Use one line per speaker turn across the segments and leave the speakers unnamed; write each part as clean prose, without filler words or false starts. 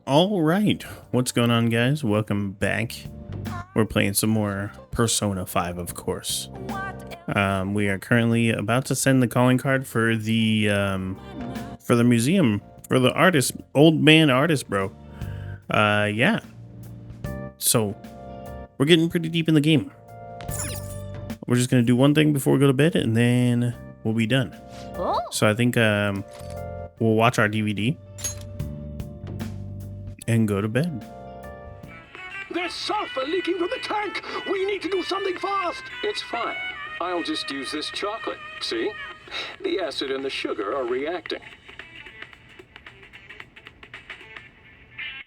All right, what's going on, guys? Welcome back. We're playing some more Persona 5, of course. We are currently about to send the calling card for the museum for the artist, old man artist, bro. Yeah. So we're getting pretty deep in the game. We're just gonna do one thing before we go to bed, and then we'll be done. So I think we'll watch our DVD and go to bed.
There's sulfur leaking from the tank! We need to do something fast!
It's fine. I'll just use this chocolate. See? The acid and the sugar are reacting.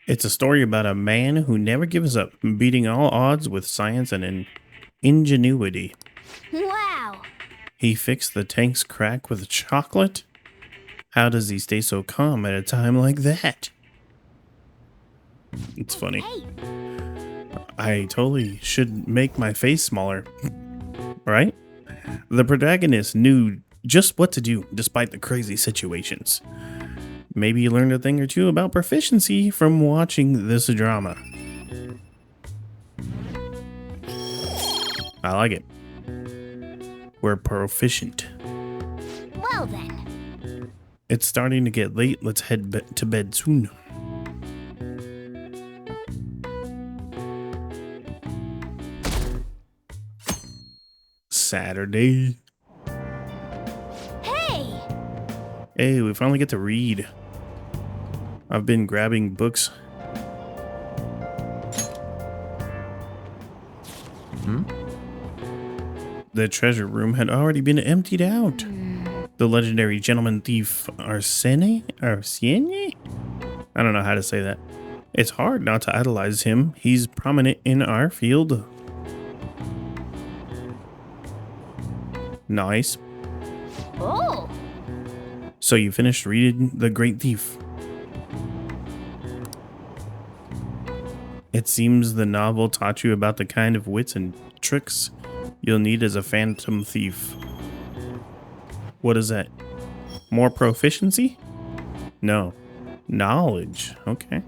It's a story about a man who never gives up, beating all odds with science and ingenuity.
Wow!
He fixed the tank's crack with chocolate? How does he stay so calm at a time like that? It's funny.
Hey,
I totally should make my face smaller. Right? The protagonist knew just what to do despite the crazy situations. Maybe you learned a thing or two about proficiency from watching this drama. I like it. We're proficient.
well then.
It's starting to get late. Let's head to bed soon. Saturday.
Hey!
Hey, we finally get to read. I've been grabbing books. The treasure room had already been emptied out. The legendary gentleman thief Arsene? I don't know how to say that. It's hard not to idolize him. He's prominent in our field. Nice.
Oh!
So you finished reading The Great Thief. It seems the novel taught you about the kind of wits and tricks you'll need as a phantom thief. What is that? More proficiency? No. Knowledge. Okay.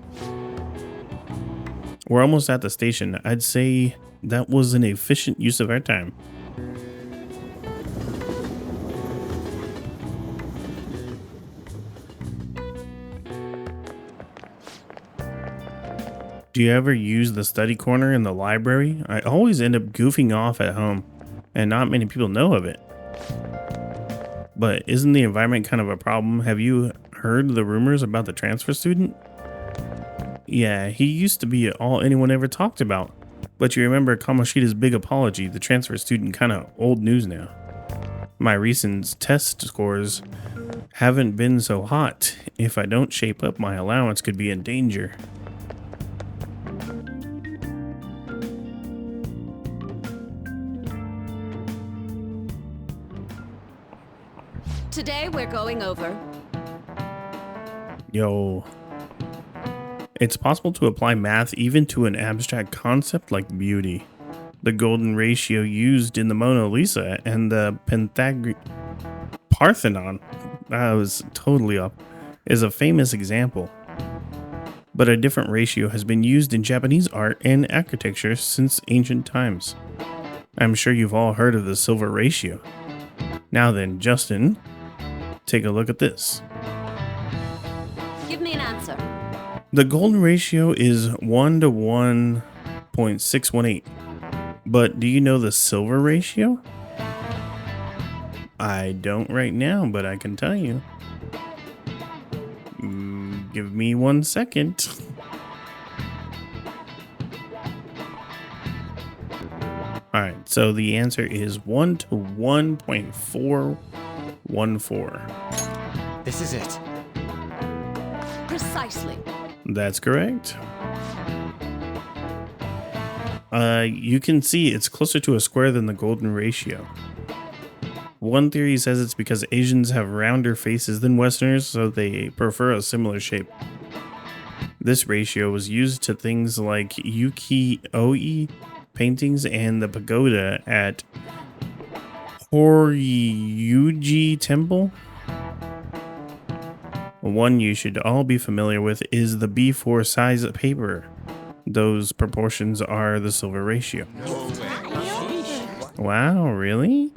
We're almost at the station. I'd say that was an efficient use of our time. Do you ever use the study corner in the library? I always end up goofing off at home, and not many people know of it. But isn't the environment kind of a problem? Have you heard the rumors about the transfer student? Yeah, he used to be all anyone ever talked about. But you remember Kamoshida's big apology, the transfer student kind of old news now. My recent test scores haven't been so hot. If I don't shape up, my allowance could be in danger.
Today we're going over.
Yo. It's possible to apply math even to an abstract concept like beauty. The golden ratio used in the Mona Lisa and the Parthenon, I was totally up, is a famous example. But a different ratio has been used in Japanese art and architecture since ancient times. I'm sure you've all heard of the silver ratio. Now then, Justin, take a look at this.
Give me an answer.
The golden ratio is 1 to 1.618. But do you know the silver ratio? I don't right now, but I can tell you. Give me 1 second. Alright, so the answer is 1 to 1.414.
This is it.
Precisely.
That's correct. You can see it's closer to a square than the golden ratio. One theory says it's because Asians have rounder faces than Westerners, so they prefer a similar shape. This ratio was used to things like ukiyo-e paintings and the pagoda at Horyuji Temple. One you should all be familiar with is the B4 size paper. Those proportions are the silver ratio. Wow, really?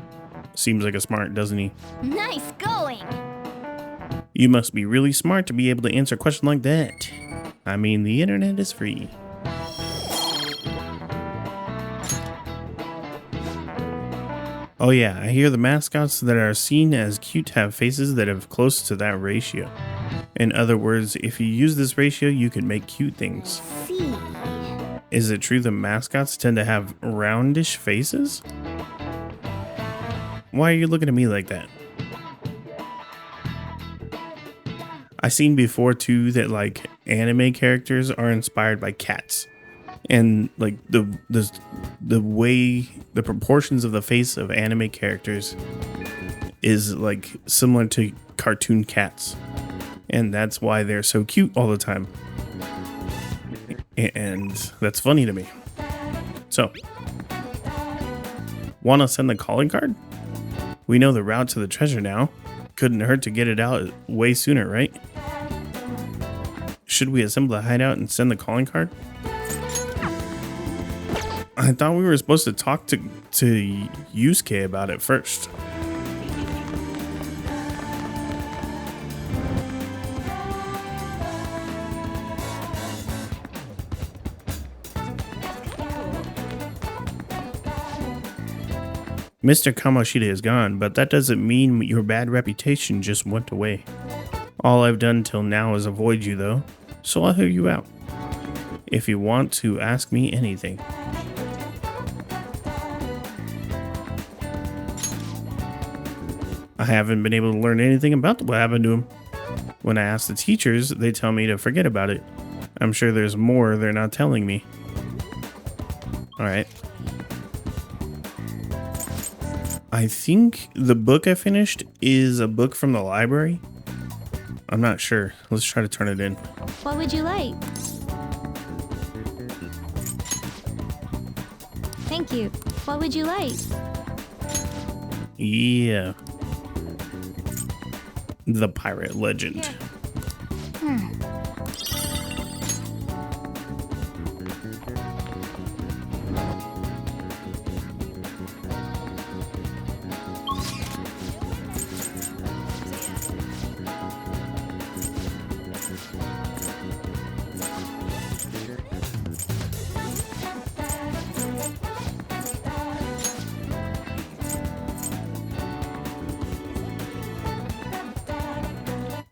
Seems like a smart, doesn't he?
Nice going.
You must be really smart to be able to answer a question like that. I mean, the internet is free. Oh yeah, I hear the mascots that are seen as cute have faces that have close to that ratio. In other words, if you use this ratio, you can make cute things.
See.
Is it true the mascots tend to have roundish faces? Why are you looking at me like that? I seen before too that like anime characters are inspired by cats. And like the way the proportions of the face of anime characters is like similar to cartoon cats. And that's why they're so cute all the time. And that's funny to me. So, want to send the calling card? We know the route to the treasure now. Couldn't hurt to get it out way sooner, right? Should we assemble the hideout and send the calling card? I thought we were supposed to talk to Yusuke about it first. Mr. Kamoshida is gone, but that doesn't mean your bad reputation just went away. All I've done till now is avoid you though, so I'll hear you out. If you want to ask me anything. I haven't been able to learn anything about what happened to him. When I ask the teachers, they tell me to forget about it. I'm sure there's more they're not telling me. Alright. I think the book I finished is a book from the library. I'm not sure. Let's try to turn it in.
What would you like? Thank you. What would you like?
Yeah. The Pirate Legend.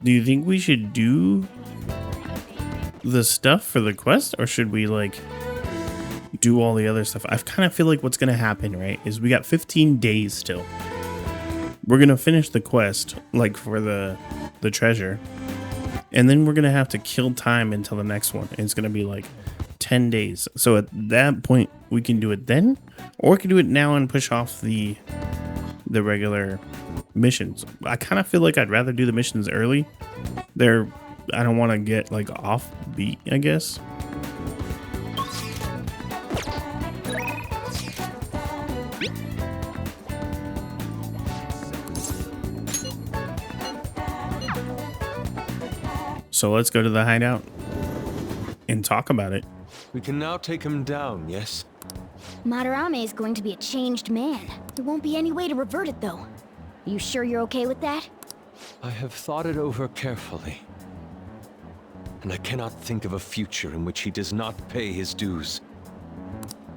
Do you think we should do the stuff for the quest, or should we like do all the other stuff? I kind of feel like what's gonna happen, right, is we got 15 days still. We're gonna finish the quest, like for the treasure, and then we're gonna have to kill time until the next one. And it's gonna be like 10 days. So at that point, we can do it then, or we can do it now and push off the regular missions. I kind of feel like I'd rather do the missions early. I don't want to get like off beat, I guess. So let's go to the hideout and talk about it.
We can now take him down, yes?
Madarame is going to be a changed man. There won't be any way to revert it, though. You sure you're okay with that?
I have thought it over carefully. And I cannot think of a future in which he does not pay his dues.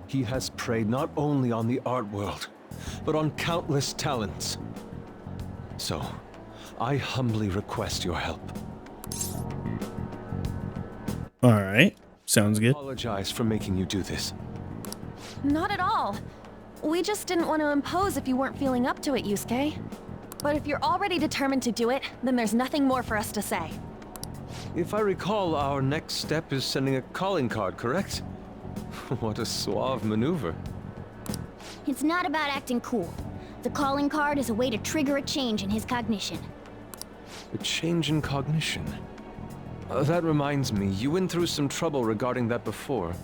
He has preyed not only on the art world, but on countless talents. So, I humbly request your help.
All right, sounds good.
I apologize for making you do this.
Not at all. We just didn't want to impose if you weren't feeling up to it, Yusuke. But if you're already determined to do it, then there's nothing more for us to say.
If I recall, our next step is sending a calling card, correct? What a suave maneuver.
It's not about acting cool. The calling card is a way to trigger a change in his cognition.
A change in cognition. That reminds me, you went through some trouble regarding that before.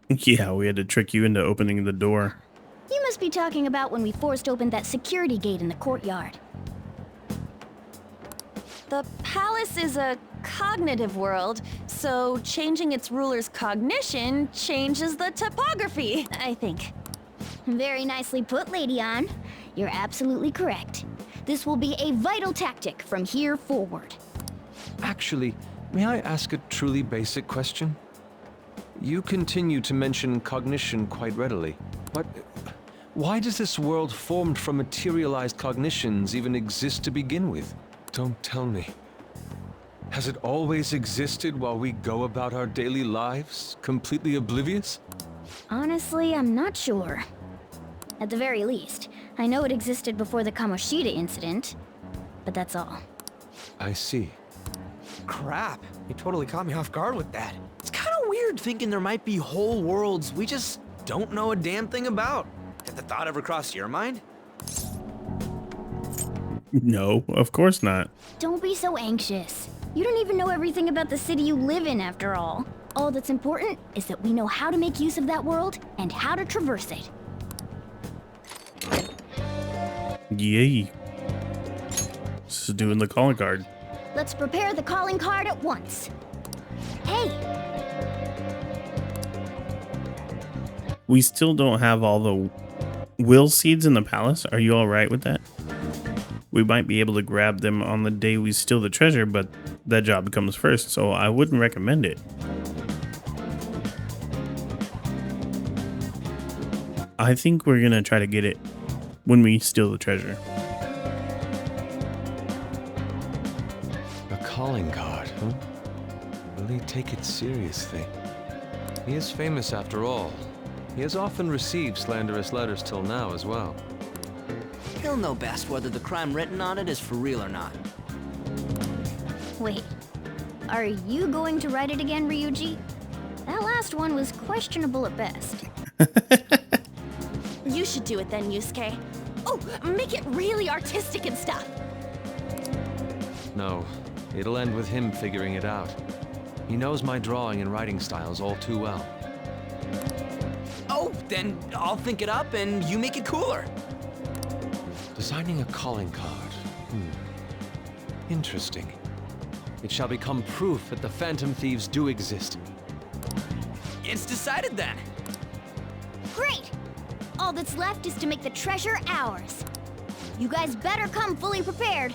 Yeah, we had to trick you into opening the door.
You must be talking about when we forced open that security gate in the courtyard.
The palace is a cognitive world, so changing its ruler's cognition changes the topography, I think.
Very nicely put, Lady Ann. You're absolutely correct. This will be a vital tactic from here forward.
Actually, may I ask a truly basic question? You continue to mention cognition quite readily, but why does this world formed from materialized cognitions even exist to begin with? Don't tell me. Has it always existed while we go about our daily lives, completely oblivious?
Honestly, I'm not sure. At the very least, I know it existed before the Kamoshida incident, but that's all.
I see.
Crap, you totally caught me off guard with that. It's kind of weird thinking there might be whole worlds we just don't know a damn thing about. Did the thought ever cross your mind?
No, of course not.
Don't be so anxious. You don't even know everything about the city you live in, after all. All that's important is that we know how to make use of that world and how to traverse it.
Yay. This is doing the calling card.
Let's prepare the calling card at once. Hey,
We still don't have all the will seeds in the palace. Are you all right with that? We might be able to grab them on the day we steal the treasure, but that job comes first, so I wouldn't recommend it. I think we're gonna try to get it when we steal the treasure.
A calling card, huh? Will he take it seriously? He is famous after all. He has often received slanderous letters till now as well.
He'll know best whether the crime written on it is for real or not.
wait. Are you going to write it again, Ryuji? That last one was questionable at best.
You should do it then, Yusuke. Oh, make it really artistic and stuff.
No, it'll end with him figuring it out. He knows my drawing and writing styles all too well.
Oh, then I'll think it up and you make it cooler.
Designing a calling card. Interesting. It shall become proof that the Phantom Thieves do exist.
It's decided then.
Great! All that's left is to make the treasure ours. You guys better come fully prepared.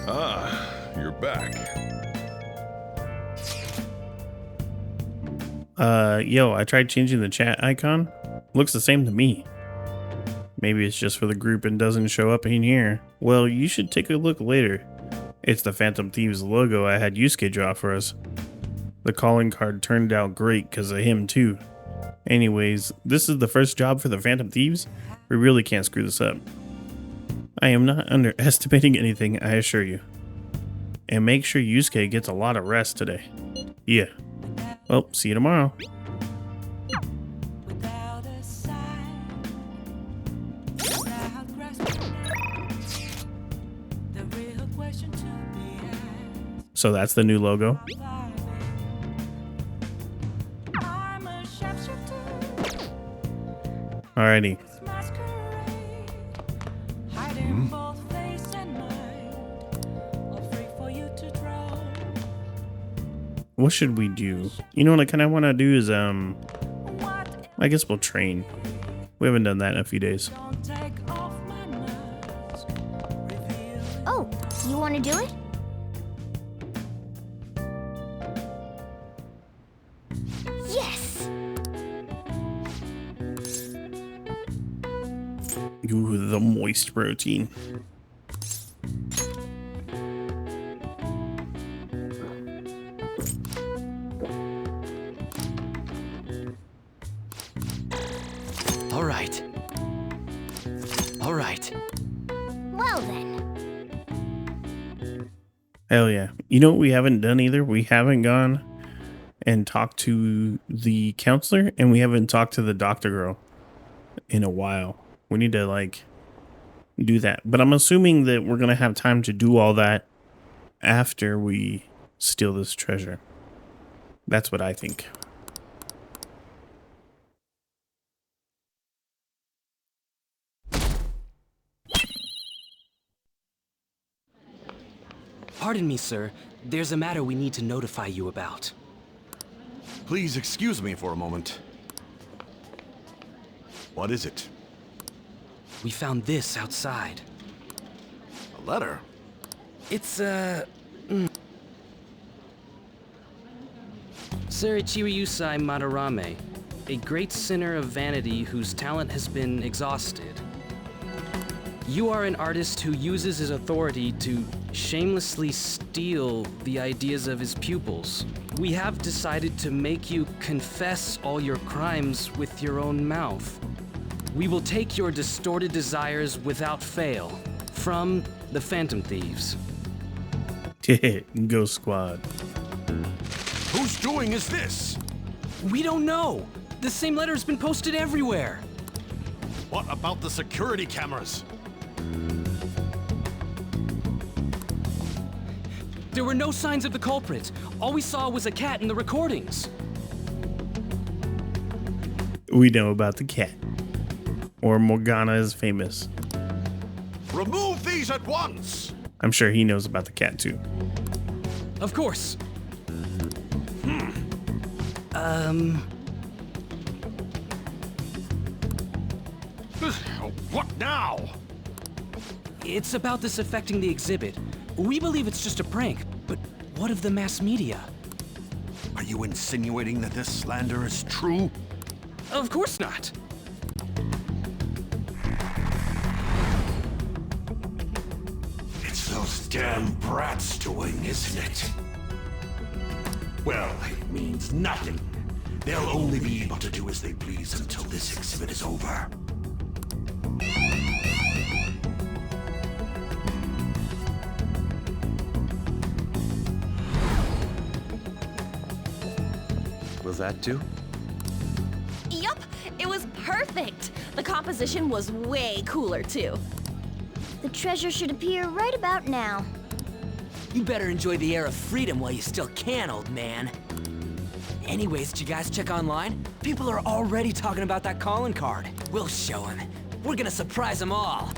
Ah, you're back.
Yo, I tried changing the chat icon. Looks the same to me. Maybe it's just for the group and doesn't show up in here. Well, you should take a look later. It's the Phantom Thieves logo I had Yusuke draw for us. The calling card turned out great because of him too. Anyways, this is the first job for the Phantom Thieves. We really can't screw this up. I am not underestimating anything, I assure you. And make sure Yusuke gets a lot of rest today. Yeah. Well, see you tomorrow. So that's the new logo. Alrighty. What should we do? You know what I kind of want to do is, I guess we'll train. We haven't done that in a few days.
Oh, you want to do it? Yes!
Ooh, the moist protein.
All right. All right.
Well then.
Hell yeah. You know what we haven't done either? We haven't gone and talked to the counselor, and we haven't talked to the doctor girl in a while. We need to, like, do that. But I'm assuming that we're going to have time to do all that after we steal this treasure. That's what I think.
Pardon me, sir. There's a matter we need to notify you about.
Please excuse me for a moment. What is it?
We found this outside.
A letter?
It's, Sir Ichiriusai Madarame, a great sinner of vanity whose talent has been exhausted. You are an artist who uses his authority to shamelessly steal the ideas of his pupils. We have decided to make you confess all your crimes with your own mouth. We will take your distorted desires without fail from the Phantom Thieves.
Ghost Squad.
Whose doing is this?
We don't know. The same letter's been posted everywhere.
What about the security cameras?
There were no signs of the culprit. All we saw was a cat in the recordings.
We know about the cat. Or Morgana is famous.
Remove these at once!
I'm sure he knows about the cat too.
Of course.
What now?
It's about this affecting the exhibit. We believe it's just a prank, but what of the mass media?
Are you insinuating that this slander is true?
Of course not.
It's those damn brats doing, isn't it? Well, it means nothing. They'll only be able to do as they please until this exhibit is over.
Will that do?
Yup, it was perfect. The composition was way cooler, too.
The treasure should appear right about now.
You better enjoy the air of freedom while you still can, old man. Anyways, did you guys check online? People are already talking about that calling card. We'll show them. We're gonna surprise them all.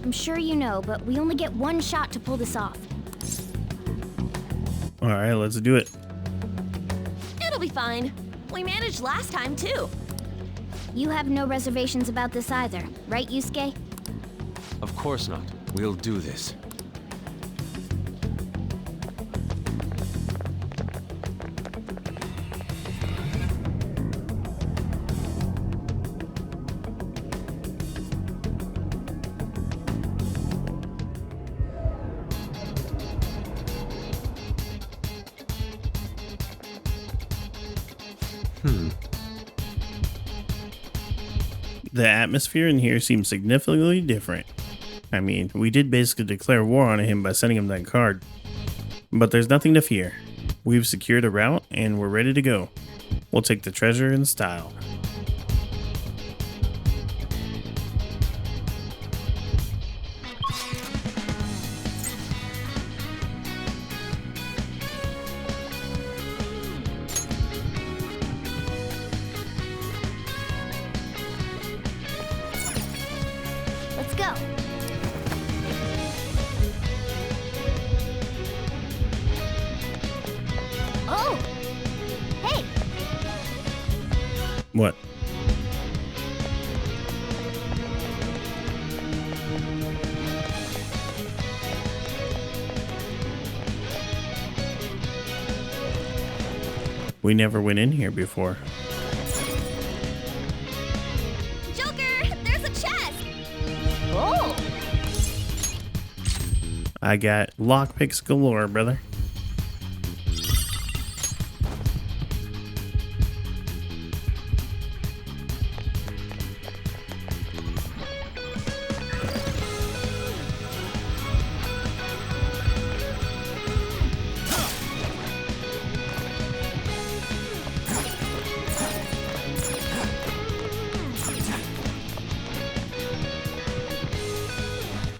I'm sure you know, but we only get one shot to pull this off.
Alright, let's do it.
It'll be fine. We managed last time, too.
You have no reservations about this either, right, Yusuke?
Of course not. We'll do this.
The atmosphere in here seems significantly different. I mean, we did basically declare war on him by sending him that card. But there's nothing to fear. We've secured a route and we're ready to go. We'll take the treasure in style.
Let's go. Oh! Hey!
What? We never went in here before.
Joker, there's a chest!
Oh!
I got lockpicks galore, brother.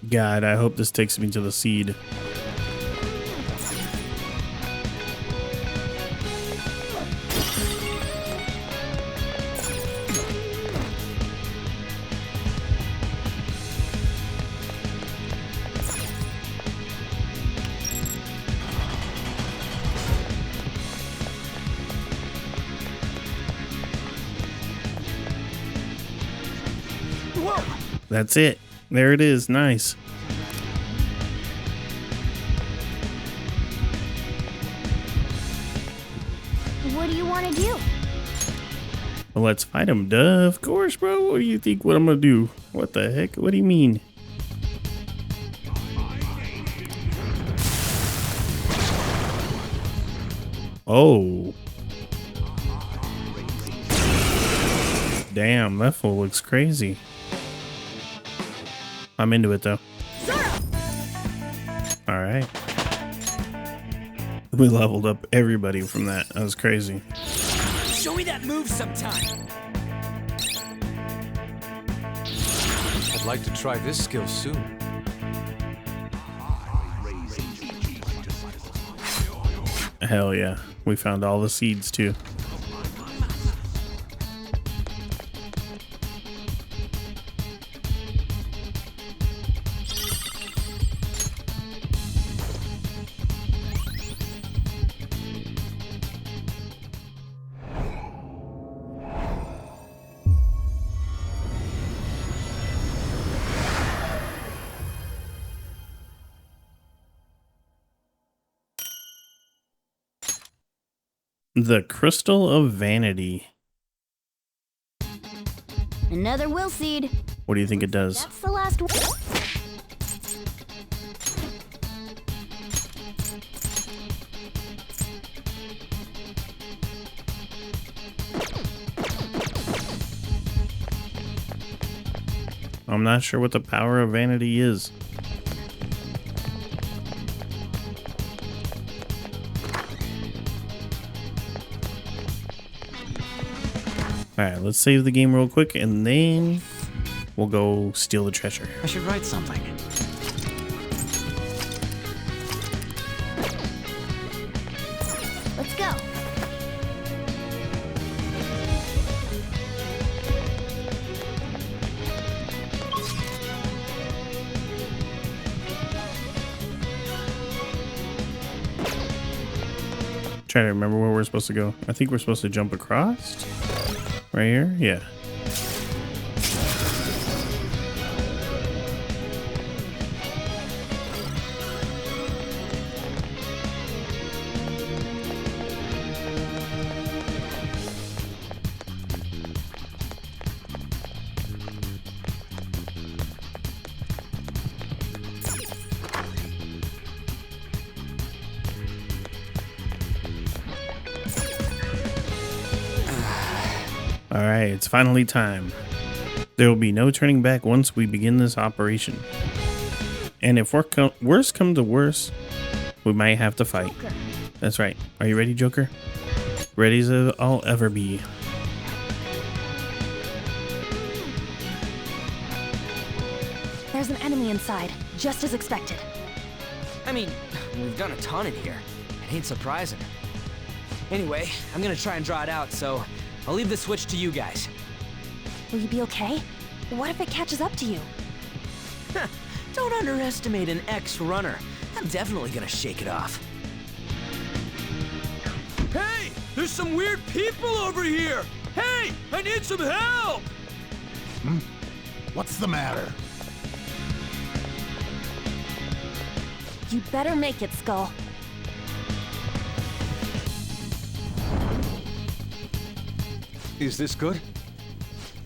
God, I hope this takes me to the seed. That's it. There it is. Nice.
What do you want to do?
Well, let's fight him. Duh, of course, bro. What do you think? What I'm gonna do? What the heck? What do you mean? Oh. Damn, that fool looks crazy. I'm into it though. All right. We leveled up everybody from that. That was crazy.
Show me that move sometime.
I'd like to try this skill soon.
Hell yeah. We found all the seeds too. The Crystal of Vanity.
Another will seed.
What do you think it does?
That's the last one.
I'm not sure what the power of vanity is. Alright, let's save the game real quick and then we'll go steal the treasure.
I should write something.
Let's go.
Trying to remember where we're supposed to go. I think we're supposed to jump across. Right here? Yeah. Alright, it's finally time. There will be no turning back once we begin this operation. And if worse come to worse, we might have to fight.
Joker.
That's right. Are you ready, Joker? Ready as I'll ever be.
There's an enemy inside, just as expected.
I mean, we've done a ton in here. It ain't surprising. Anyway, I'm gonna try and draw it out, so I'll leave the switch to you guys.
Will you be okay? What if it catches up to you?
Don't underestimate an ex-runner. I'm definitely gonna shake it off.
Hey! There's some weird people over here! Hey! I need some help!
What's the matter?
You better make it, Skull.
Is this good?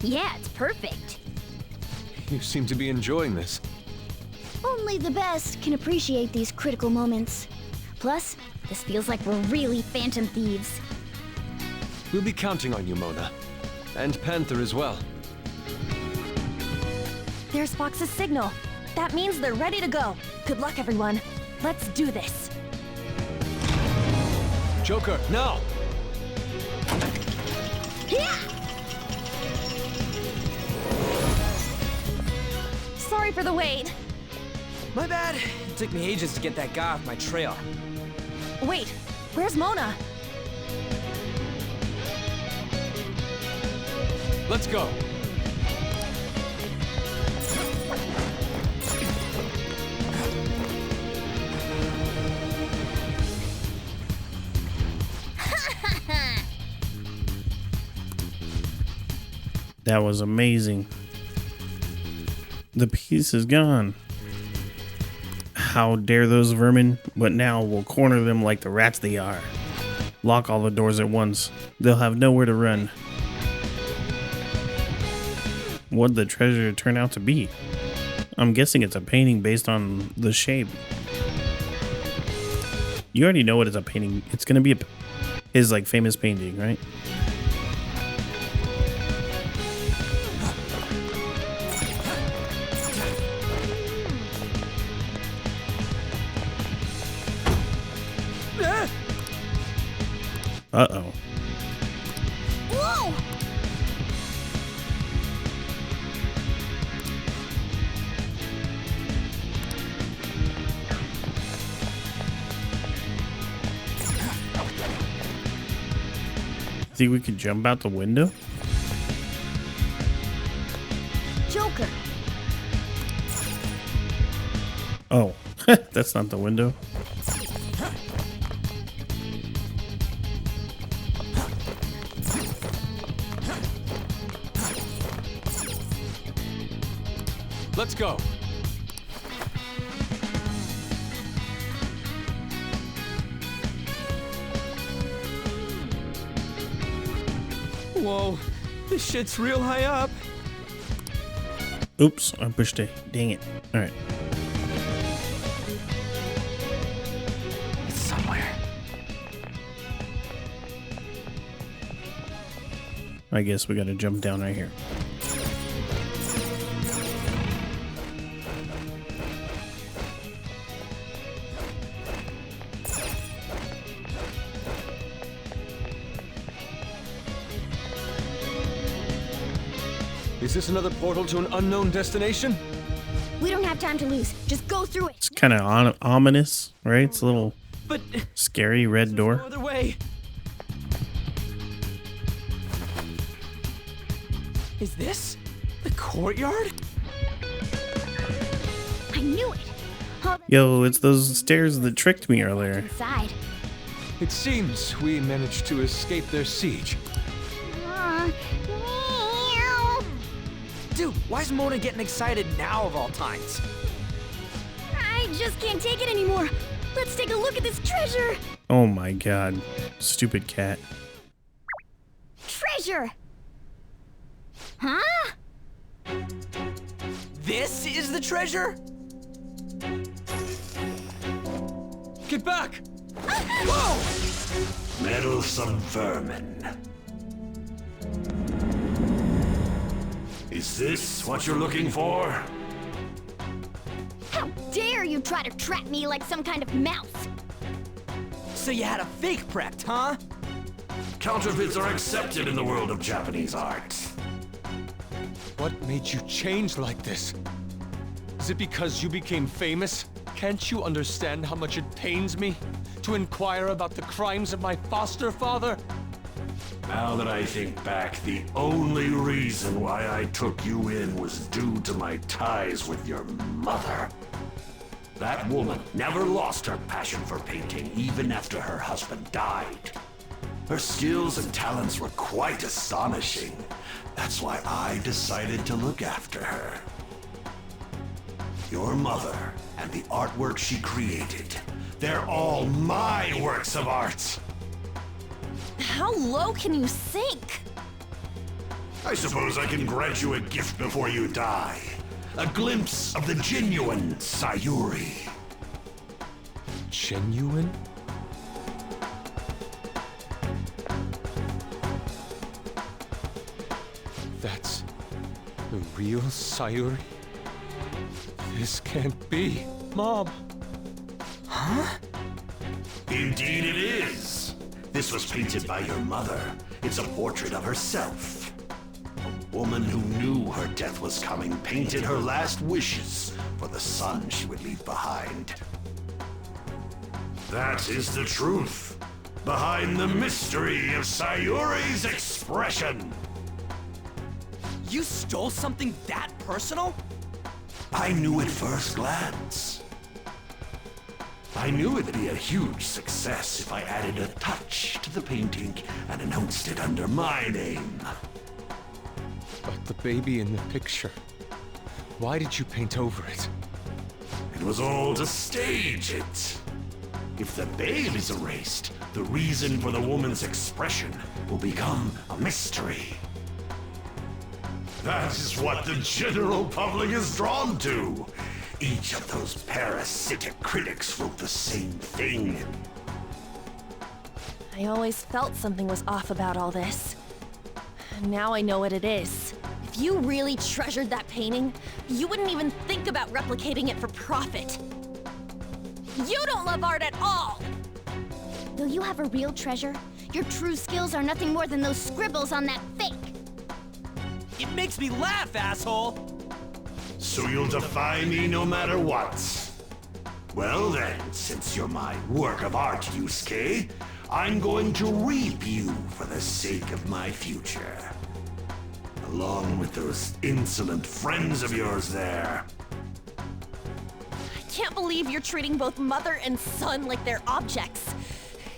Yeah, it's perfect.
You seem to be enjoying this.
Only the best can appreciate these critical moments. Plus, this feels like we're really phantom thieves.
We'll be counting on you, Mona. And Panther as well.
There's Fox's signal. That means they're ready to go. Good luck, everyone. Let's do this.
Joker, now!
Sorry for the wait.
My bad. It took me ages to get that guy off my trail.
Wait, where's Mona?
Let's go.
That was amazing. The piece is gone. How dare those vermin? But now we'll corner them like the rats they are. Lock all the doors at once. They'll have nowhere to run. What'd the treasure turn out to be? I'm guessing it's a painting based on the shape. You already know what it's a painting. It's gonna be his like famous painting, right? Uh-oh.
Whoa!
Think we could jump out the window?
Joker.
Oh, that's not the window.
Let's go.
Whoa, this shit's real high up.
Oops, I pushed A. Dang it. All right.
It's somewhere.
I guess we gotta jump down right here.
Is this another portal to an unknown destination?
We don't have time to lose. Just go through it.
It's kind of ominous, right? It's a little
But
scary red
no
door.
other way. Is this the courtyard?
I knew it. All that's
Yo, it's those stairs that tricked me earlier.
inside.
It seems we managed to escape their siege.
Meow.
Dude, why is Mona getting excited now of all times?
I just can't take it anymore. Let's take a look at this treasure.
Oh my god. Stupid cat.
Treasure. Huh?
This is the treasure?
Get back!
Whoa!
Meddlesome vermin. Is this what you're looking for?
How dare you try to trap me like some kind of mouse?
So you had a fake prepped, huh?
Counterfeits are accepted in the world of Japanese art.
What made you change like this? Is it because you became famous? Can't you understand how much it pains me to inquire about the crimes of my foster father?
Now that I think back, the only reason why I took you in was due to my ties with your mother. That woman never lost her passion for painting even after her husband died. Her skills and talents were quite astonishing. That's why I decided to look after her. Your mother and the artwork she created, they're all my works of art.
How low can you sink?
I suppose I can grant you a gift before you die. A glimpse of the genuine Sayuri.
Genuine? That's the real Sayuri? This can't be. Mom!
Indeed it is. This was painted by your mother. It's a portrait of herself. A woman who knew her death was coming painted her last wishes for the son she would leave behind. That is the truth behind the mystery of Sayuri's expression.
You stole something that personal?
I knew at first glance. I knew it'd be a huge success if I added a touch to the painting and announced it under my name.
But the baby in the picture. Why did you paint over it?
It was all to stage it. If the babe is erased, the reason for the woman's expression will become a mystery. That is what the general public is drawn to. Each of those parasitic critics wrote the same thing.
I always felt something was off about all this. Now I know what it is. If you really treasured that painting, you wouldn't even think about replicating it for profit. You don't love art at all!
Though you have a real treasure, your true skills are nothing more than those scribbles on that fake.
It makes me laugh, asshole!
So you'll defy me no matter what. Well then, since you're my work of art, Yusuke, I'm going to reap you for the sake of my future. Along with those insolent friends of yours there.
I can't believe you're treating both mother and son like they're objects.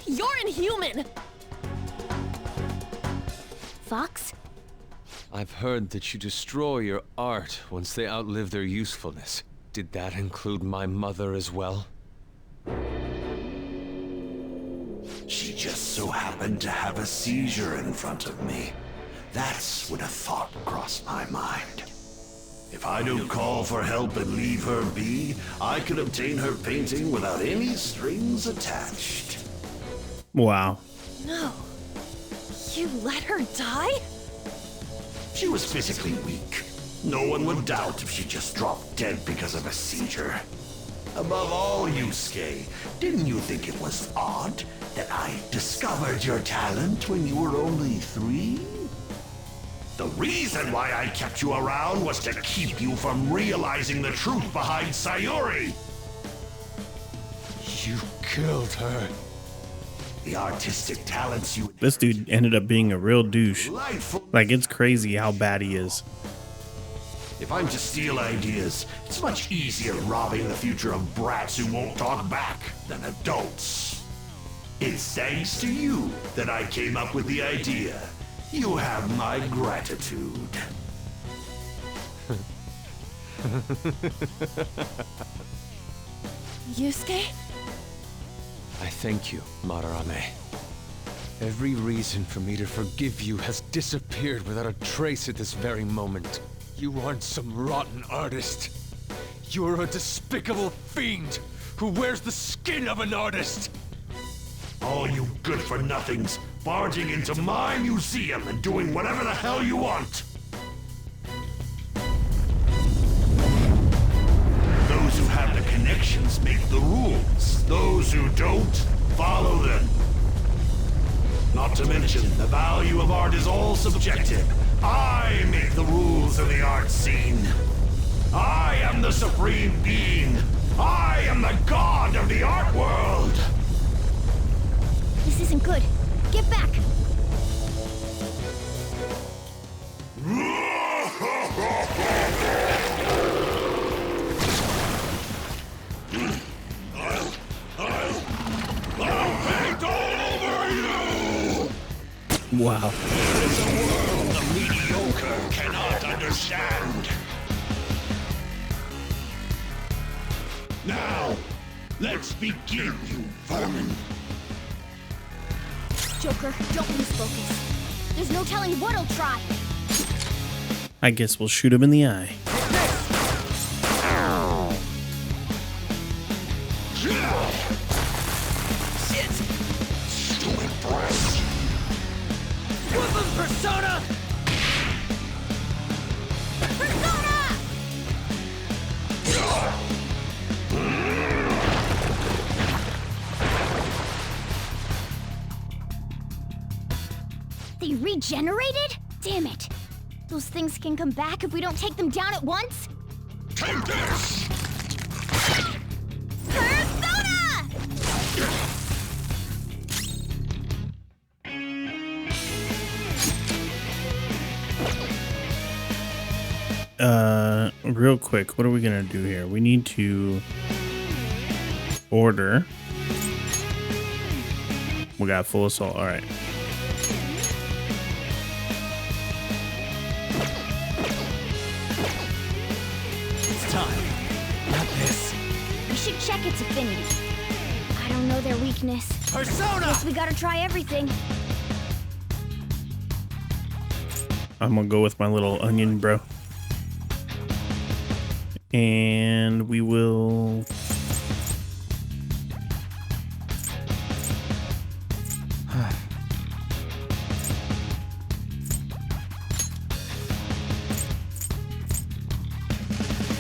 You're inhuman!
Fox?
I've heard that you destroy your art once they outlive their usefulness. Did that include my mother as well?
She just so happened to have a seizure in front of me. That's when a thought crossed my mind. If I don't call for help and leave her be, I could obtain her painting without any strings attached.
Wow.
No. You let her die?
She was physically weak. No one would doubt if she just dropped dead because of a seizure. Above all, Yusuke, didn't you think it was odd that I discovered your talent when you were only 3? The reason why I kept you around was to keep you from realizing the truth behind Sayuri.
You killed her.
The artistic talents you...
This dude ended up being a real douche.
Delightful.
Like, it's crazy how bad he is.
If I'm to steal ideas, it's much easier robbing the future of brats who won't talk back than adults. It's thanks to you that I came up with the idea. You have my gratitude.
Yusuke?
I thank you, Madarame. Every reason for me to forgive you has disappeared without a trace at this very moment. You aren't some rotten artist. You're a despicable fiend who wears the skin of an artist.
All you good-for-nothings barging into my museum and doing whatever the hell you want. Those who have the connections make the rules. Those who don't, follow them. Not to mention, the value of art is all subjective. I make the rules of the art scene. I am the supreme being. I am the god of the art world.
This isn't good. Get back!
I'll paint all over you!
Wow.
It's a world the mediocre cannot understand. Now, let's begin, you vermin.
Joker, don't lose focus. There's no telling what he'll try.
I guess we'll shoot him in the eye.
Shit!
Stupid brass.
Woodland Persona!
Persona! They regenerated? Damn it. Those things can come back if we don't take them down at once?
Take this!
Persona!
Real quick, what are we gonna do here? We need to order. We got full assault. All right.
time. Not this.
We should check its affinity. I don't know their weakness.
Persona!
Guess we gotta try everything.
I'm gonna go with my little onion, bro. And we will...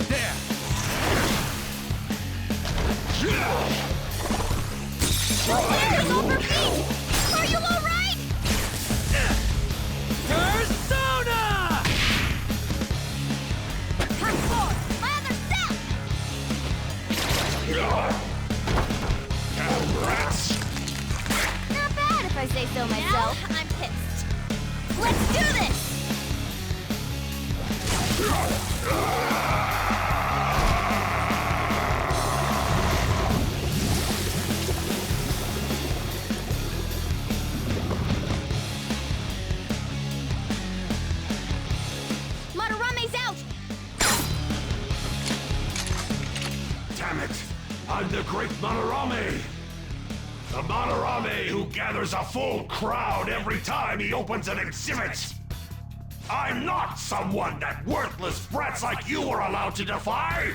There!
There's over feet! Are you alright?
Persona!
Hot forward! My other self!
Damn rats!
Not bad if I say so myself. Now I'm pissed. Let's do this! Madarame's out!
Damn it! I'm the great Madarame! The Madarame who gathers a full crowd every time he opens an exhibit! I'm not someone that worthless brats like you are allowed to defy!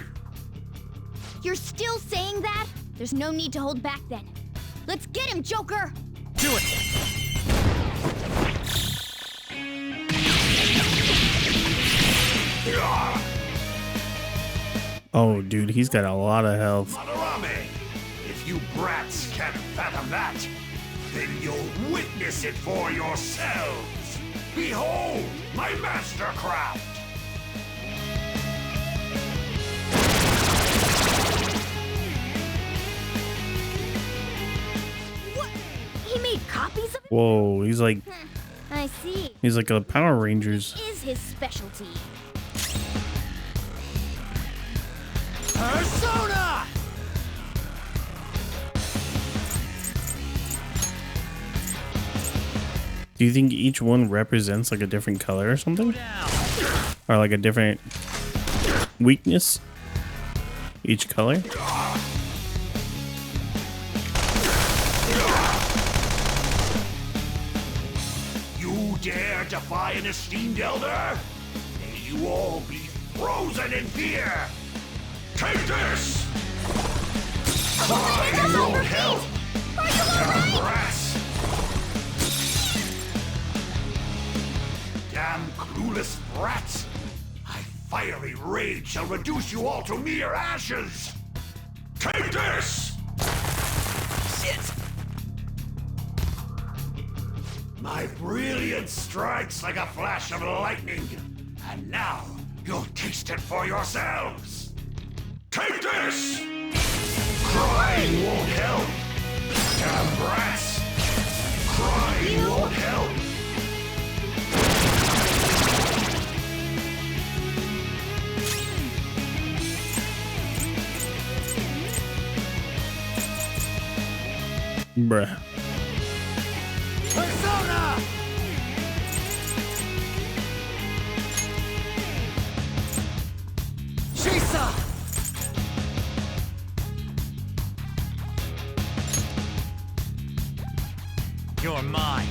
You're still saying that? There's no need to hold back then. Let's get him, Joker!
Do it!
Oh, dude, he's got a lot of health.
Madarame, if you brats can't fathom that, then you'll witness it for yourselves! Behold, my mastercraft!
What? He made copies of it?
Whoa, he's like
I see.
a Power Rangers.
Is his specialty.
Persona!
Do you think each one represents like a different color or something? Or like a different weakness? Each color?
You dare defy an esteemed elder? May you all be frozen in fear! Take this! Cry won't help! Damn brats! Damn clueless brats! My fiery rage shall reduce you all to mere ashes! Take this!
Shit!
My brilliance strikes like a flash of lightning, and now you'll taste it for yourselves. Take this! Crying won't help. Damn brats! Crying won't help.
Bruh.
Persona! Shisa! You're mine.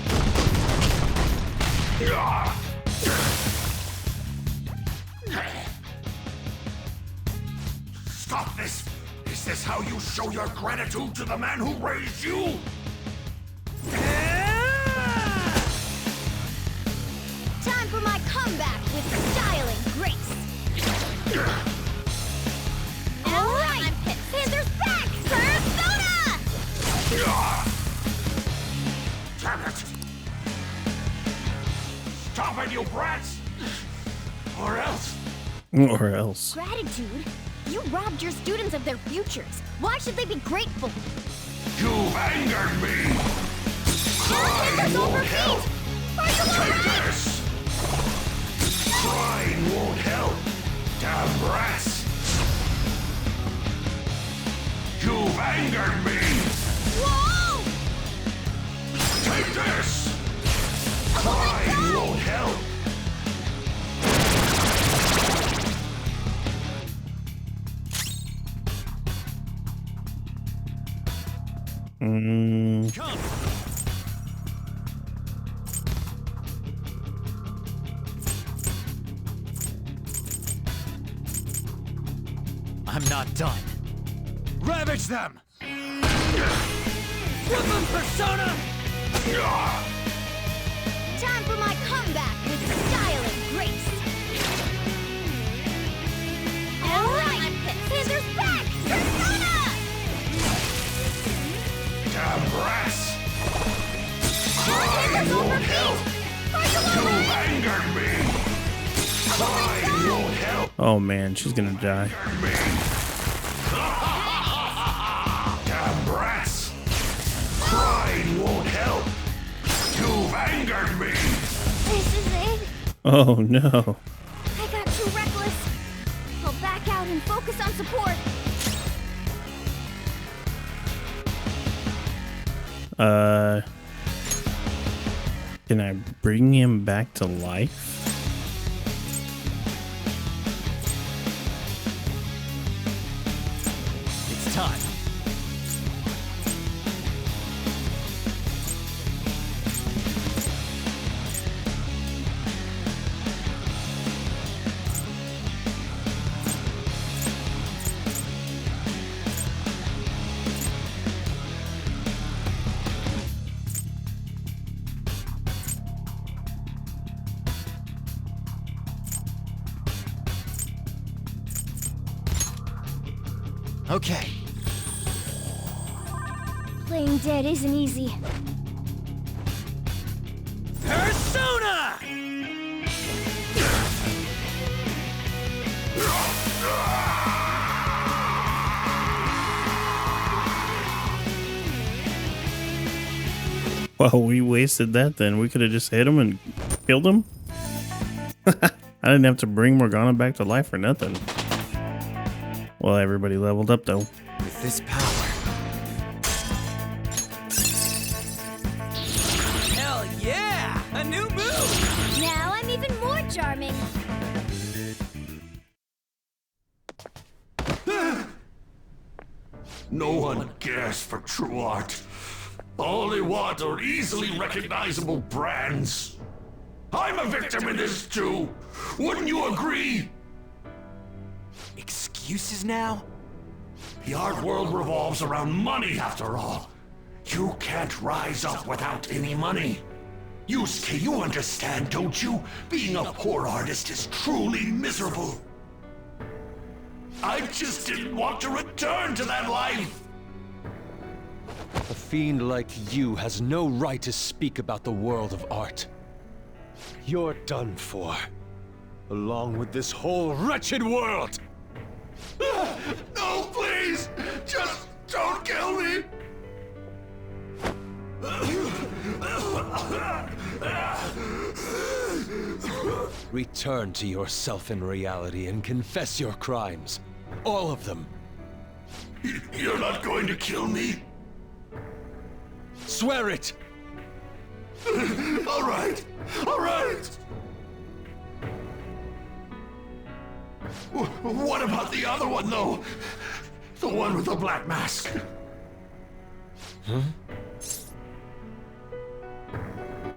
Stop this! Is this how you show your gratitude to the man who raised you?
Time for my comeback with style and grace. All right, Panthers back! Persona!
Damn it! Stop it, you brats! Or else...
Or else.
Gratitude? You robbed your students of their futures. Why should they be grateful?
You've angered me! Crying
Panthers over
won't help!
feet! Are you
Take
alright?
this! Crying won't help! Damn brats! You've angered me!
Whoa!
Take this! Crying won't help!
Mm.
I'm not done. Ravage them!
Woodland Persona!
Time for my comeback with style and grace. All right, Scissors back! Persona!
Damn brats!
Scissors over
help! You've angered me! Crying won't help
Oh man, she's gonna die.
me! Damn brats! Crying won't help! You've angered me!
This is it.
Oh no.
I got too reckless. I'll back out and focus on support.
Can I bring him back to life?
It's time. Okay.
Playing dead isn't easy.
Persona!
Well, we wasted that then. We could have just hit him and killed him. I didn't have to bring Morgana back to life for nothing. Well, everybody leveled up though.
With this power.
Hell yeah! A new move!
Now I'm even more charming.
No one cares for true art. All they want are easily recognizable brands. I'm a victim in this too. Wouldn't you agree?
Excuses now?
The art world revolves around money after all. You can't rise up without any money. Yusuke, you understand, don't you? Being a poor artist is truly miserable. I just didn't want to return to that life.
A fiend like you has no right to speak about the world of art. You're done for. Along with this whole wretched world!
No, please! Just don't kill me!
Return to yourself in reality and confess your crimes. All of them.
You're not going to kill me?
Swear it!
All right! All right! What about the other one, though? The one with the black mask?
Huh?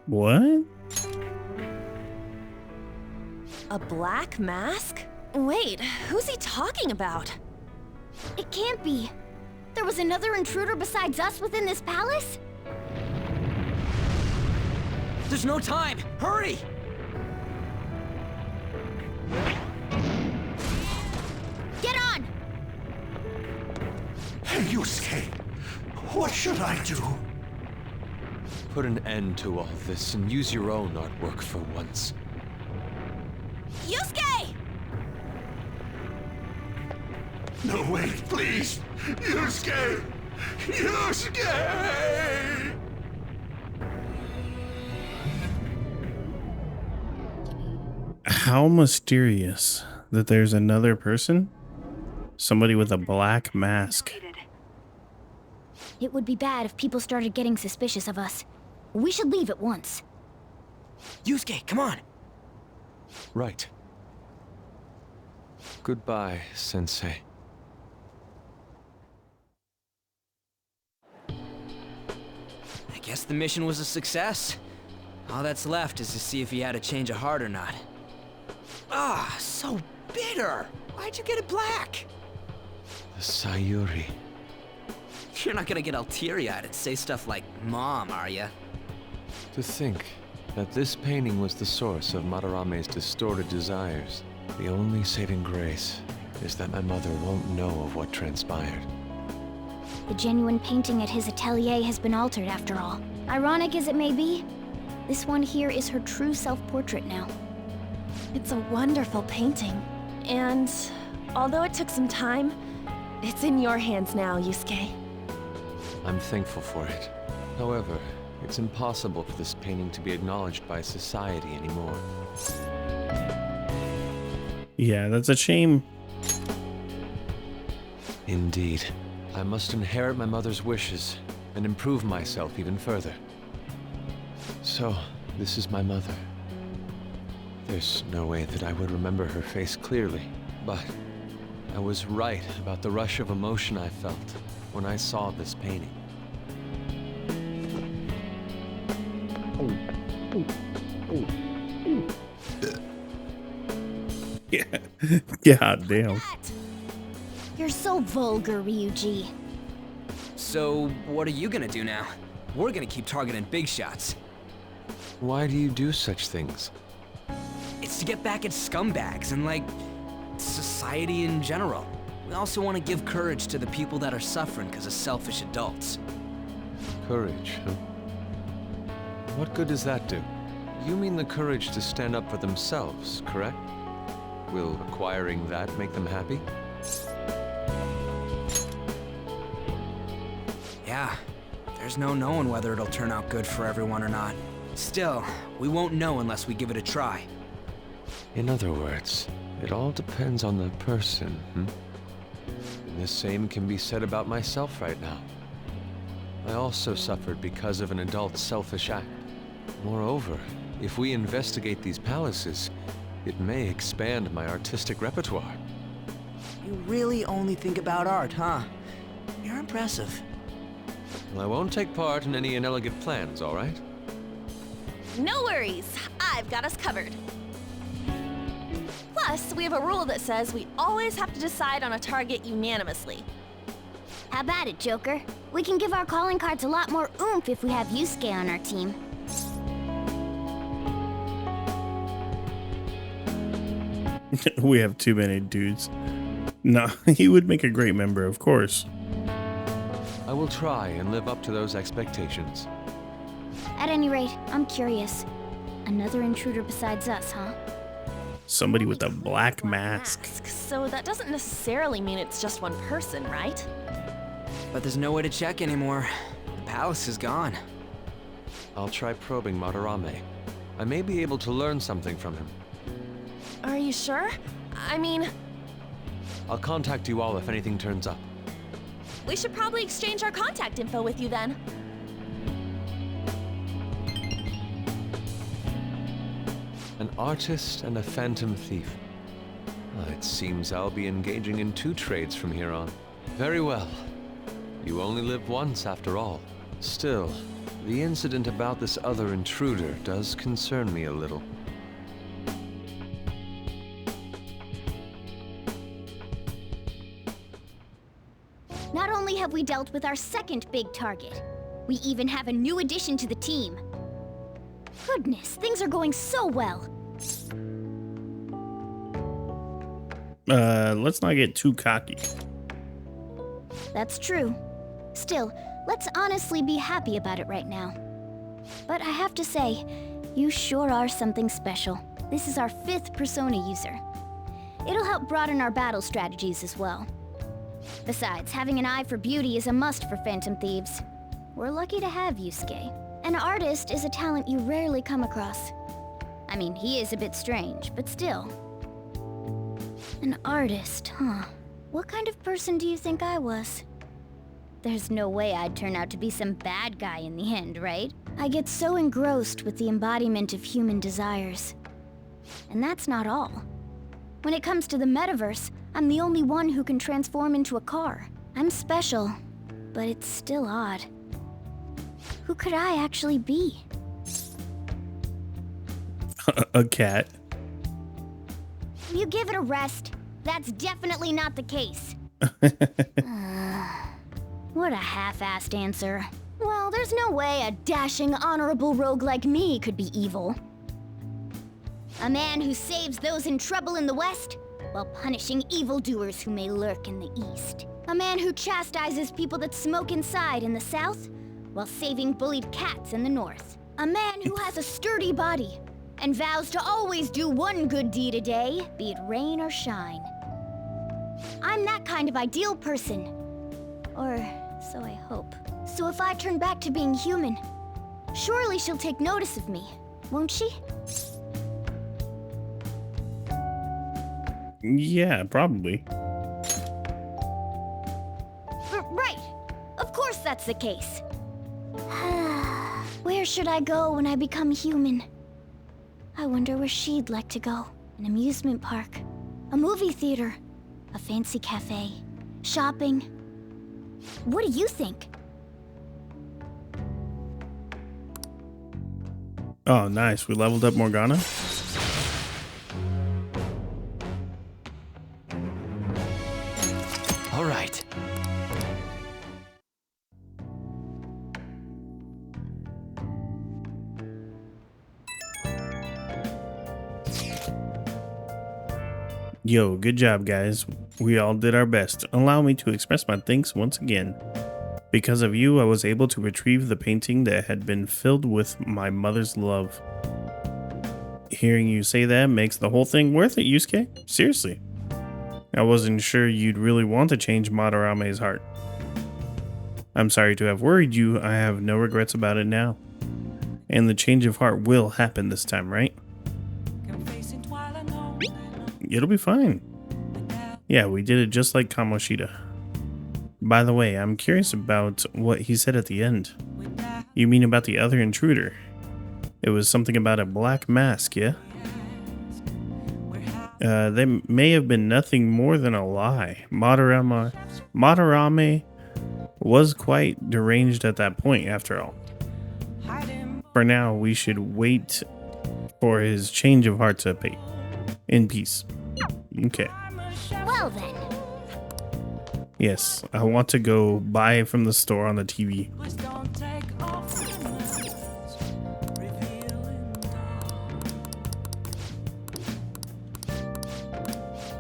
What?
A black mask? Wait, who's he talking about?
It can't be. There was another intruder besides us within this palace?
There's no time! Hurry!
Get on!
Hey, Yusuke, what should I do?
Put an end to all this and use your own artwork for once.
Yusuke!
No, wait, please! Yusuke! Yusuke!
How mysterious that there's another person? Somebody with a black mask.
It would be bad if people started getting suspicious of us. We should leave at once.
Yusuke, come on!
Right. Goodbye, Sensei.
Guess the mission was a success. All that's left is to see if he had a change of heart or not. Ah, so bitter! Why'd you get it black?
The Sayuri.
You're not gonna get all teary-eyed and say stuff like, Mom, are ya?
To think that this painting was the source of Madarame's distorted desires. The only saving grace is that my mother won't know of what transpired.
The genuine painting at his atelier has been altered after all. Ironic as it may be, this one here is her true self-portrait now.
It's a wonderful painting. And although it took some time, it's in your hands now, Yusuke.
I'm thankful for it. However, it's impossible for this painting to be acknowledged by society anymore.
Yeah, that's a shame.
Indeed. I must inherit my mother's wishes and improve myself even further. So, this is my mother. There's no way that I would remember her face clearly, but I was right about the rush of emotion I felt when I saw this painting.
Yeah. God damn.
You're so vulgar, Ryuji.
So, what are you gonna do now? We're gonna keep targeting big shots.
Why do you do such things?
It's to get back at scumbags and, like, society in general. We also want to give courage to the people that are suffering because of selfish adults.
Courage, huh? What good does that do? You mean the courage to stand up for themselves, correct? Will acquiring that make them happy?
Yeah, there's no knowing whether it'll turn out good for everyone or not. Still, we won't know unless we give it a try.
In other words, it all depends on the person, And the same can be said about myself right now. I also suffered because of an adult's selfish act. Moreover, if we investigate these palaces, it may expand my artistic repertoire.
You really only think about art, huh? You're impressive.
Well, I won't take part in any inelegant plans, all right?
No worries, I've got us covered. Plus, we have a rule that says we always have to decide on a target unanimously.
How about it, Joker? We can give our calling cards a lot more oomph if we have Yusuke on our team.
We have too many dudes. No, he would make a great member, of course.
I will try and live up to those expectations.
At any rate, I'm curious. Another intruder besides us, huh?
Somebody with a black mask.
So that doesn't necessarily mean it's just one person, right?
But there's no way to check anymore. The palace is gone.
I'll try probing Madarame. I may be able to learn something from him.
Are you sure? I mean...
I'll contact you all if anything turns up.
We should probably exchange our contact info with you then.
An artist and a phantom thief. It seems I'll be engaging in 2 trades from here on. Very well. You only live once after all. Still, the incident about this other intruder does concern me a little.
Not only have we dealt with our second big target, we even have a new addition to the team. Goodness, things are going so well.
Let's not get too cocky.
That's true. Still, let's honestly be happy about it right now. But I have to say, you sure are something special. This is our 5th Persona user. It'll help broaden our battle strategies as well. Besides, having an eye for beauty is a must for Phantom Thieves. We're lucky to have Yusuke. An artist is a talent you rarely come across. I mean, he is a bit strange, but still. An artist, huh? What kind of person do you think I was? There's no way I'd turn out to be some bad guy in the end, right? I get so engrossed with the embodiment of human desires. And that's not all. When it comes to the metaverse, I'm the only one who can transform into a car. I'm special, but it's still odd. Who could I actually be?
A cat.
You give it a rest. That's definitely not the case. What a half-assed answer. Well, there's no way a dashing, honorable rogue like me could be evil. A man who saves those in trouble in the West, while punishing evildoers who may lurk in the East. A man who chastises people that smoke inside in the South, while saving bullied cats in the North. A man who has a sturdy body, and vows to always do one good deed a day, be it rain or shine. I'm that kind of ideal person. Or so I hope. So if I turn back to being human, surely she'll take notice of me, won't she?
Yeah, probably.
Right! Of course that's the case. Where should I go when I become human? I wonder where she'd like to go. An amusement park, a movie theater, a fancy cafe, shopping. What do you think?
Oh, nice. We leveled up Morgana.
All right.
Yo, good job, guys. We all did our best. Allow me to express my thanks once again. Because of you, I was able to retrieve the painting that had been filled with my mother's love. Hearing you say that makes the whole thing worth it, Yusuke. Seriously. I wasn't sure you'd really want to change Madarame's heart. I'm sorry to have worried you. I have no regrets about it now. And the change of heart will happen this time, right? It'll be fine. Yeah, we did it just like Kamoshida. By the way, I'm curious about what he said at the end. You mean about the other intruder? It was something about a black mask, yeah? They may have been nothing more than a lie. Madarame was quite deranged at that point, after all. For now, we should wait for his change of heart to pay. In peace. Okay.
Well then.
Yes, I want to go buy it from the store on the TV.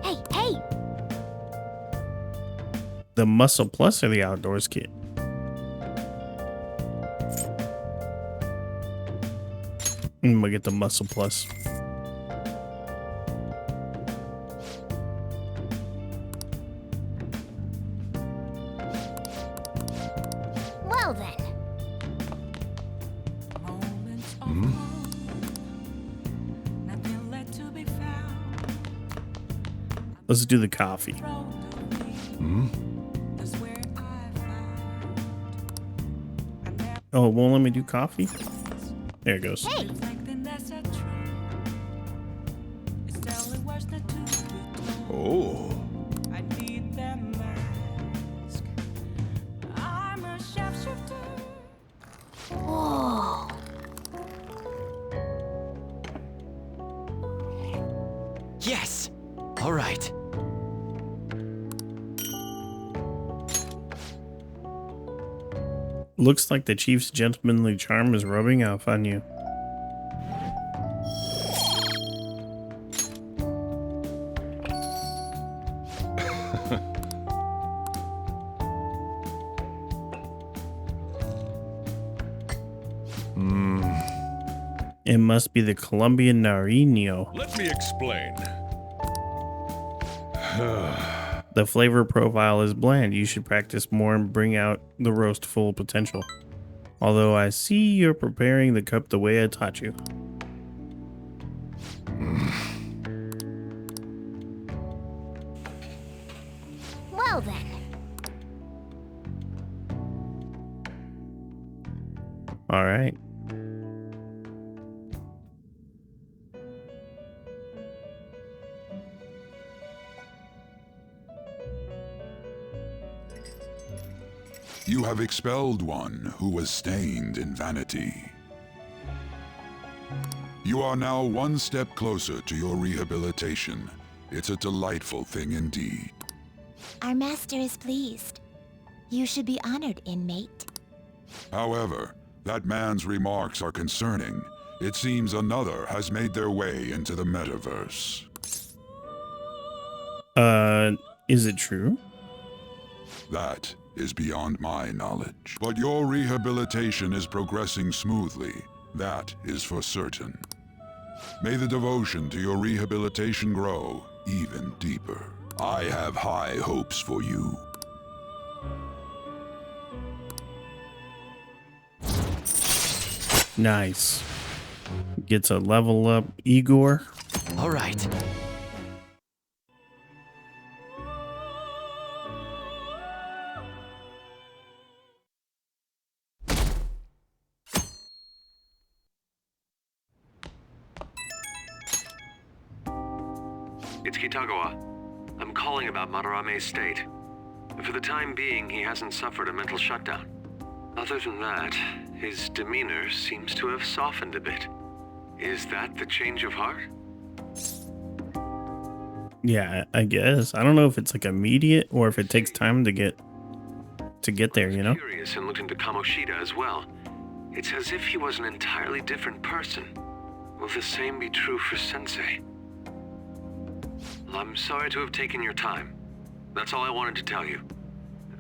Hey!
The Muscle Plus or the Outdoors kit? I'm gonna get the Muscle Plus.
Well then.
Let's do the coffee. Oh, it won't let me do coffee? There it goes.
Hey!
Oh.
Whoa.
Yes! All right.
Looks like the chief's gentlemanly charm is rubbing off on you. It must be the Colombian Nariño.
Let me explain.
The flavor profile is bland. You should practice more and bring out the roast full potential. Although I see you're preparing the cup the way I taught you.
Well then.
All right.
You have expelled one who was stained in vanity. You are now one step closer to your rehabilitation. It's a delightful thing indeed.
Our master is pleased. You should be honored, inmate.
However, that man's remarks are concerning. It seems another has made their way into the metaverse.
Is it true?
That is beyond my knowledge. But your rehabilitation is progressing smoothly. That is for certain. May the devotion to your rehabilitation grow even deeper. I have high hopes for you.
Nice. Gets a level up Igor.
All right.
It's Kitagawa. I'm calling about Madarame's state. For the time being, he hasn't suffered a mental shutdown. Other than that, his demeanor seems to have softened a bit. Is that the change of heart?
Yeah, I guess. I don't know if it's like immediate or if it takes time to get there, you know?
Curious and looked into Kamoshida as well. It's as if he was an entirely different person. Will the same be true for Sensei? I'm sorry to have taken your time. That's all I wanted to tell you.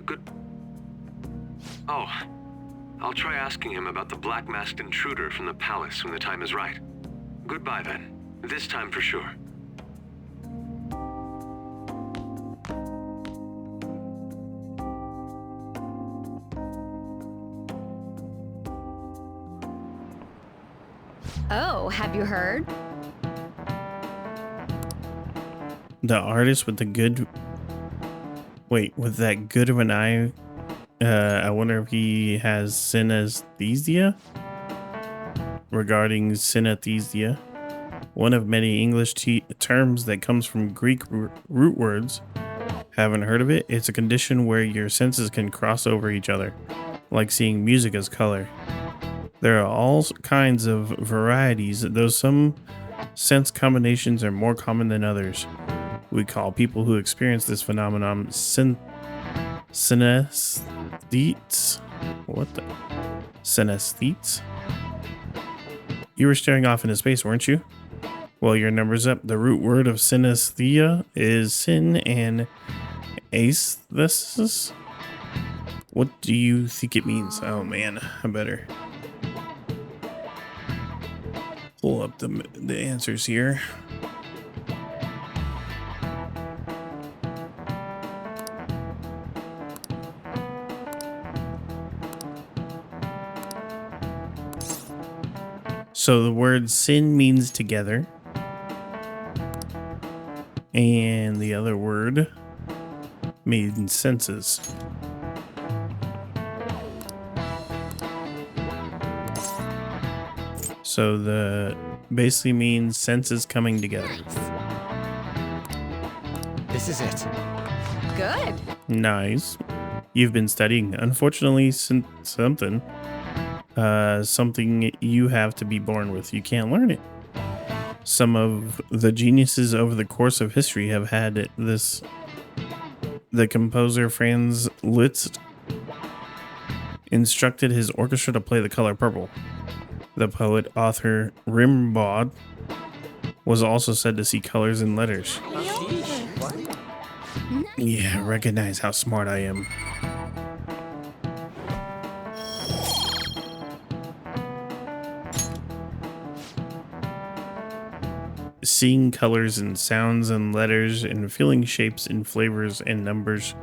Good. Oh, I'll try asking him about the black-masked intruder from the palace when the time is right. Goodbye then. This time for sure.
Oh, have you heard?
The artist with the good... Wait, with that good of an eye, I wonder if he has synesthesia? Regarding synesthesia, one of many English terms that comes from Greek root words. Haven't heard of it? It's a condition where your senses can cross over each other, like seeing music as color. There are all kinds of varieties, though some sense combinations are more common than others. We call people who experience this phenomenon synesthetes. What the? Synesthetes? You were staring off into space, weren't you? Well, your number's up. The root word of synesthesia is sin and aesthesis. What do you think it means? Oh man, I better pull up the answers here. So the word sin means together. And the other word means senses. So the basically means senses coming together.
This is it.
Good.
Nice. You've been studying. Unfortunately, something you have to be born with. You can't learn it. Some of the geniuses over the course of history have had this. The composer Franz Liszt instructed his orchestra to play the color purple. The poet author Rimbaud was also said to see colors in letters. Yeah, recognize how smart I am. Seeing colors and sounds and letters and feeling shapes and flavors and numbers.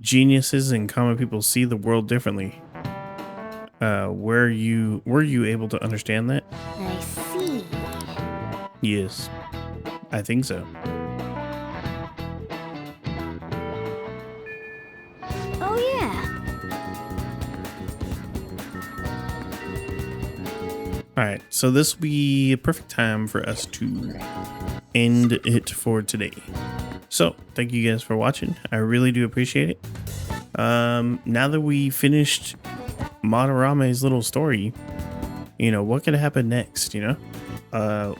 Geniuses and common people see the world differently. Were you able to understand that?
I see.
Yes, I think so.
Oh yeah.
Alright, so this will be a perfect time for us to end it for today. So, thank you guys for watching. I really do appreciate it. Now that we finished Madarame's little story, you know, what could happen next, you know? Are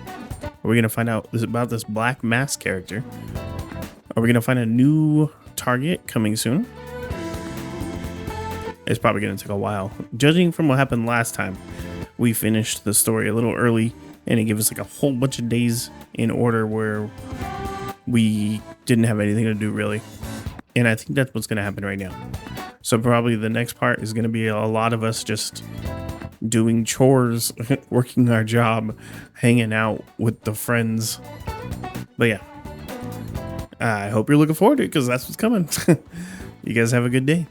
we gonna find out about this Black Mask character? Are we gonna find a new target coming soon? It's probably gonna take a while. Judging from what happened last time, we finished the story a little early and it gave us like a whole bunch of days in order where we didn't have anything to do really. And I think that's what's gonna happen right now. So probably the next part is gonna be a lot of us just doing chores, working our job, hanging out with the friends. But yeah, I hope you're looking forward to it because that's what's coming. You guys have a good day.